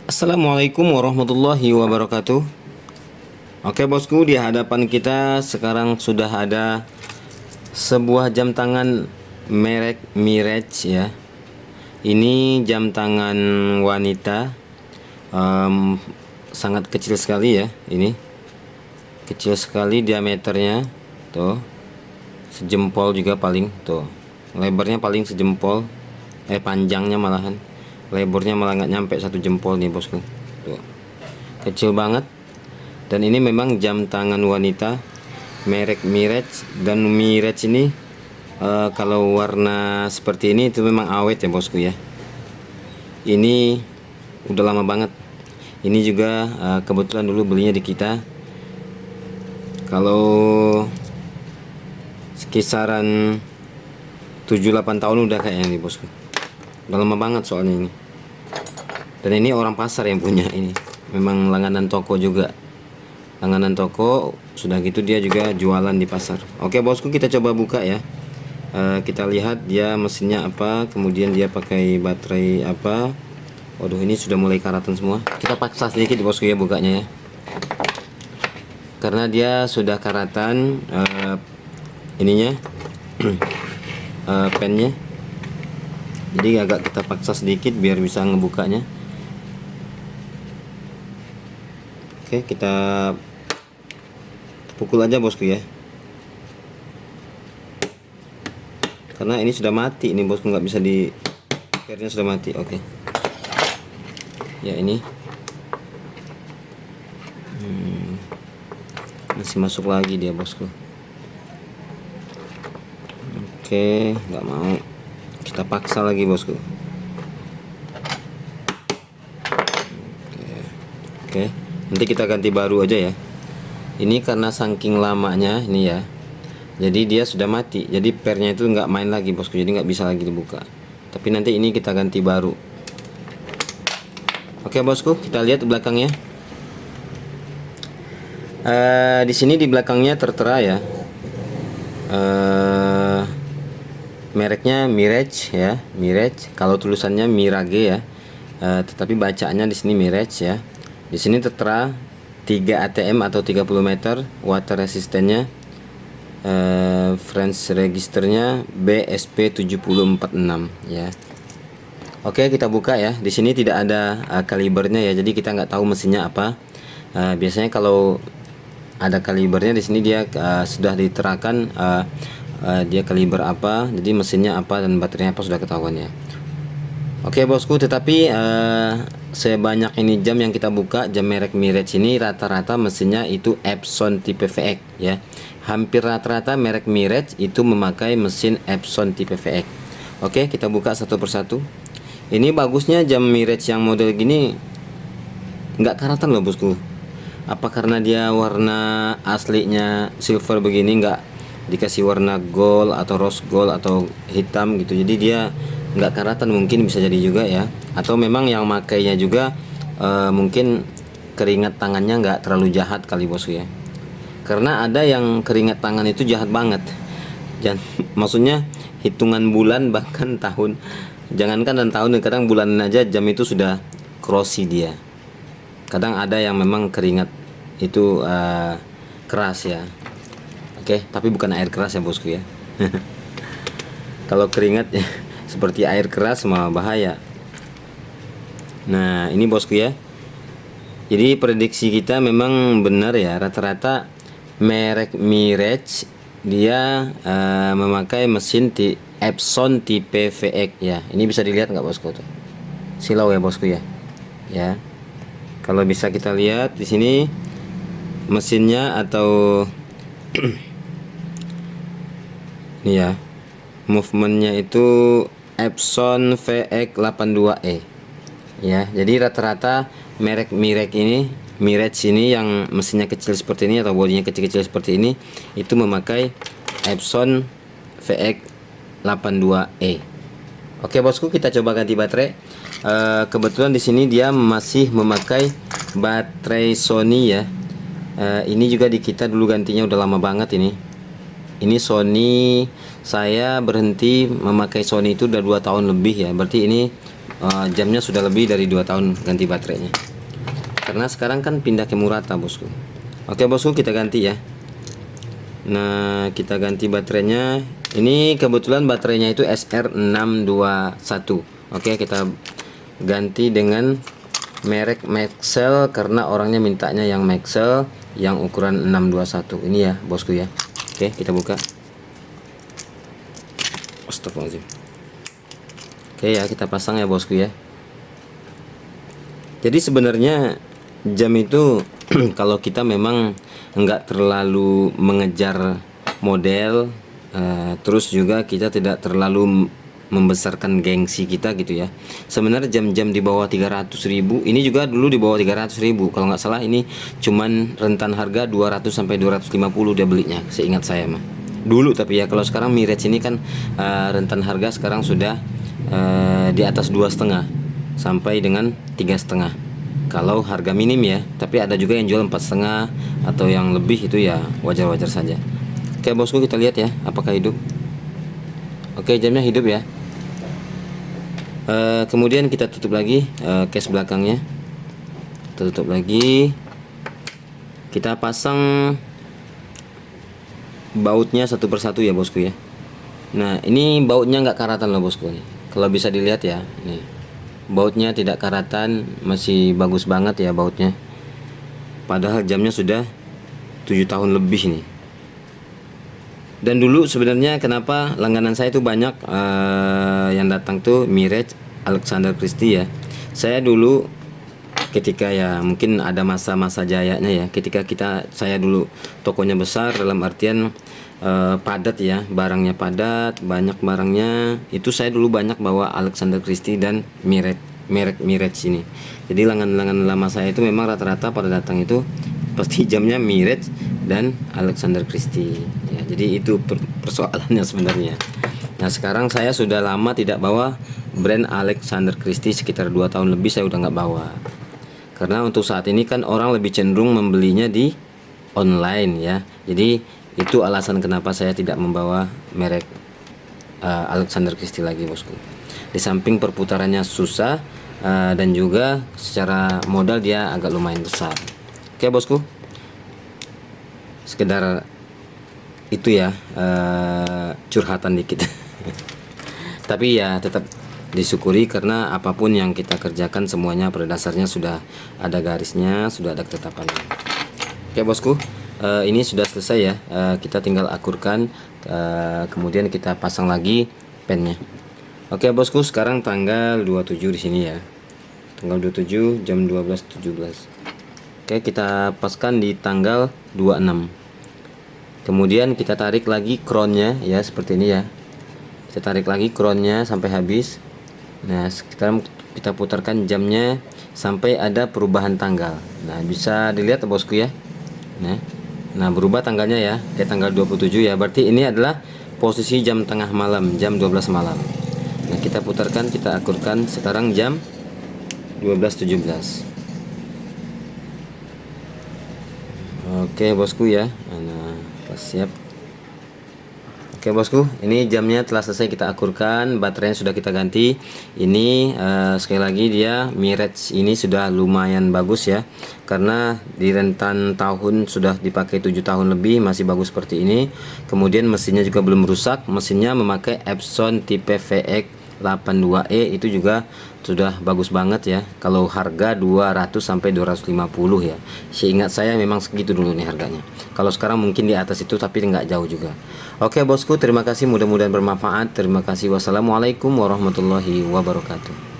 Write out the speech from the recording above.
Assalamualaikum warahmatullahi wabarakatuh. Oke bosku, di hadapan kita sekarang sudah ada sebuah jam tangan merek Mirage ya. Ini jam tangan wanita, sangat kecil sekali ya. Ini kecil sekali diameternya, tuh sejempol juga paling, tuh lebarnya paling sejempol, panjangnya malahan, lebarnya malah nggak nyampe 1 jempol nih bosku, tuh kecil banget. Dan ini memang jam tangan wanita merek Mirage, dan Mirage ini kalau warna seperti ini itu memang awet ya bosku ya. Ini udah lama banget. Ini juga kebetulan dulu belinya di kita. Kalau sekisaran 7-8 tahun udah kayaknya nih bosku. Udah lama banget soalnya ini. Dan ini orang pasar yang punya ini. Memang langganan toko juga. Langganan toko, sudah gitu dia juga jualan di pasar. Oke bosku, kita coba buka ya. Kita lihat dia mesinnya apa, kemudian dia pakai baterai apa. Waduh, ini sudah mulai karatan semua. Kita paksa sedikit bosku ya bukanya ya, karena dia sudah karatan ininya pennya. Jadi agak kita paksa sedikit biar bisa ngebukanya. Oke, kita pukul aja bosku ya, karena ini sudah mati ini bosku, nggak bisa di airnya sudah mati. Oke ya, ini masih masuk lagi dia bosku. Oke, nggak mau, kita paksa lagi bosku. Oke, nanti kita ganti baru aja ya. Ini karena saking lamanya ini ya, jadi dia sudah mati, jadi pernya itu nggak main lagi bosku, jadi nggak bisa lagi dibuka. Tapi nanti ini kita ganti baru. Oke bosku, kita lihat belakangnya. Di sini di belakangnya tertera ya, mereknya Mirage ya, Mirage. Kalau tulisannya Mirage ya, tetapi bacaannya di sini Mirage ya. Di sini tertera 3 ATM atau 30 meter, water resistennya, French registernya BSP7046 ya. Oke, kita buka ya. Di sini tidak ada kalibernya ya, jadi kita nggak tahu mesinnya apa. Biasanya kalau ada kalibernya di sini dia sudah diterakan dia kaliber apa, jadi mesinnya apa dan baterainya apa sudah ketahuan ya. Oke bosku, tetapi sebanyak ini jam yang kita buka, jam merek Mirage ini rata-rata mesinnya itu Epson tipe VX ya. Hampir rata-rata merek Mirage itu memakai mesin Epson tipe VX. Oke, kita buka satu persatu. Ini bagusnya jam Mirage yang model gini nggak karatan loh bosku. Apa karena dia warna aslinya silver begini, nggak dikasih warna gold atau rose gold atau hitam gitu, jadi dia nggak karatan, mungkin bisa jadi juga ya. Atau memang yang makainya juga mungkin keringat tangannya nggak terlalu jahat kali bosku ya, karena ada yang keringat tangan itu jahat banget. Dan maksudnya hitungan bulan bahkan tahun, jangankan dan tahun, kadang bulan aja jam itu sudah krosi dia. Kadang ada yang memang keringat itu keras ya. Oke, tapi bukan air keras ya bosku ya. Kalau keringat ya seperti air keras mah bahaya. Nah, ini bosku ya. Jadi prediksi kita memang benar ya, rata-rata merek Mirage dia memakai mesin Epson tipe VX ya. Ini bisa dilihat nggak bosku tuh? Silau ya bosku ya. Ya. Kalau bisa kita lihat di sini mesinnya atau ini ya, movementnya itu Epson VX82E ya. Jadi rata-rata merek Mirage ini yang mesinnya kecil seperti ini atau bodinya kecil-kecil seperti ini itu memakai Epson VX82E. Oke bosku, kita coba ganti baterai. Kebetulan di sini dia masih memakai baterai Sony ya. Ini juga di kita dulu gantinya udah lama banget ini. Ini Sony, saya berhenti memakai Sony itu udah 2 tahun lebih ya. Berarti ini jamnya sudah lebih dari 2 tahun ganti baterainya. Karena sekarang kan pindah ke Murata bosku. Oke bosku, kita ganti ya. Nah, kita ganti baterainya. Ini kebetulan baterainya itu SR621. Oke, kita ganti dengan merek Maxell karena orangnya mintanya yang Maxell yang ukuran 621. Ini ya, bosku ya. Oke, kita buka. Astagfirullahaladzim. Oke ya, kita pasang ya bosku ya. Jadi sebenarnya jam itu kalau kita memang enggak terlalu mengejar model, terus juga kita tidak terlalu membesarkan gengsi kita gitu ya. Sebenarnya jam-jam di bawah 300.000, ini juga dulu di bawah 300.000 kalau nggak salah. Ini cuman rentan harga 200 sampai 250 dia belinya, seingat saya mah dulu. Tapi ya kalau sekarang Mirage ini kan rentan harga sekarang sudah di atas 2,5 sampai dengan 3,5 kalau harga minim ya. Tapi ada juga yang jual 4,5 atau yang lebih, itu ya wajar-wajar saja. Oke bosku, kita lihat ya apakah hidup. Oke, jamnya hidup ya. Kemudian kita tutup lagi case belakangnya, kita tutup lagi, kita pasang bautnya satu persatu ya bosku ya. Nah, ini bautnya nggak karatan loh bosku nih. Kalau bisa dilihat ya, nih bautnya tidak karatan, masih bagus banget ya bautnya. Padahal jamnya sudah 7 tahun lebih nih. Dan dulu sebenarnya kenapa langganan saya itu banyak yang datang tuh Mirage Alexander Christie ya. Saya dulu ketika ya mungkin ada masa-masa jayanya ya, ketika saya dulu tokonya besar dalam artian padat ya, barangnya padat, banyak barangnya, itu saya dulu banyak bawa Alexander Christie dan merek Mirage ini. Jadi langganan lama saya itu memang rata-rata pada datang itu pasti jamnya Mirage dan Alexander Christie ya. Jadi itu persoalannya sebenarnya. Nah, sekarang saya sudah lama tidak bawa brand Alexander Christie, sekitar 2 tahun lebih saya udah nggak bawa. Karena untuk saat ini kan orang lebih cenderung membelinya di online ya. Jadi itu alasan kenapa saya tidak membawa merek Alexander Christie lagi bosku. Di samping perputarannya susah, dan juga secara modal dia agak lumayan besar. Oke bosku, sekedar itu ya, curhatan dikit. Tapi ya tetap disyukuri karena apapun yang kita kerjakan semuanya pada dasarnya sudah ada garisnya, sudah ada ketetapannya. Oke bosku, ini sudah selesai ya. Kita tinggal akurkan, kemudian kita pasang lagi pennya. Oke bosku, sekarang tanggal 27 di sini ya. Tanggal 27 jam 12.17. Oke, kita paskan di tanggal 26. Kemudian kita tarik lagi crownnya ya, seperti ini ya. Kita tarik lagi crownnya sampai habis. Nah, sekarang kita putarkan jamnya sampai ada perubahan tanggal. Nah, bisa dilihat bosku ya. Nah, berubah tanggalnya ya, kayak tanggal 27 ya. Berarti ini adalah posisi jam tengah malam, jam 12 malam. Nah, kita putarkan, kita akurkan sekarang jam 12.17. Oke bosku ya. Nah, siap. Oke bosku, ini jamnya telah selesai kita akurkan, baterainya sudah kita ganti. Ini sekali lagi dia Mirage ini sudah lumayan bagus ya, karena di rentan tahun sudah dipakai 7 tahun lebih masih bagus seperti ini. Kemudian mesinnya juga belum rusak, mesinnya memakai Epson tipe VX 82E, itu juga sudah bagus banget ya. Kalau harga 200 sampai 250 ya. Seingat saya memang segitu dulu nih harganya. Kalau sekarang mungkin di atas itu tapi nggak jauh juga. Oke bosku, terima kasih, mudah-mudahan bermanfaat. Terima kasih. Wassalamualaikum warahmatullahi wabarakatuh.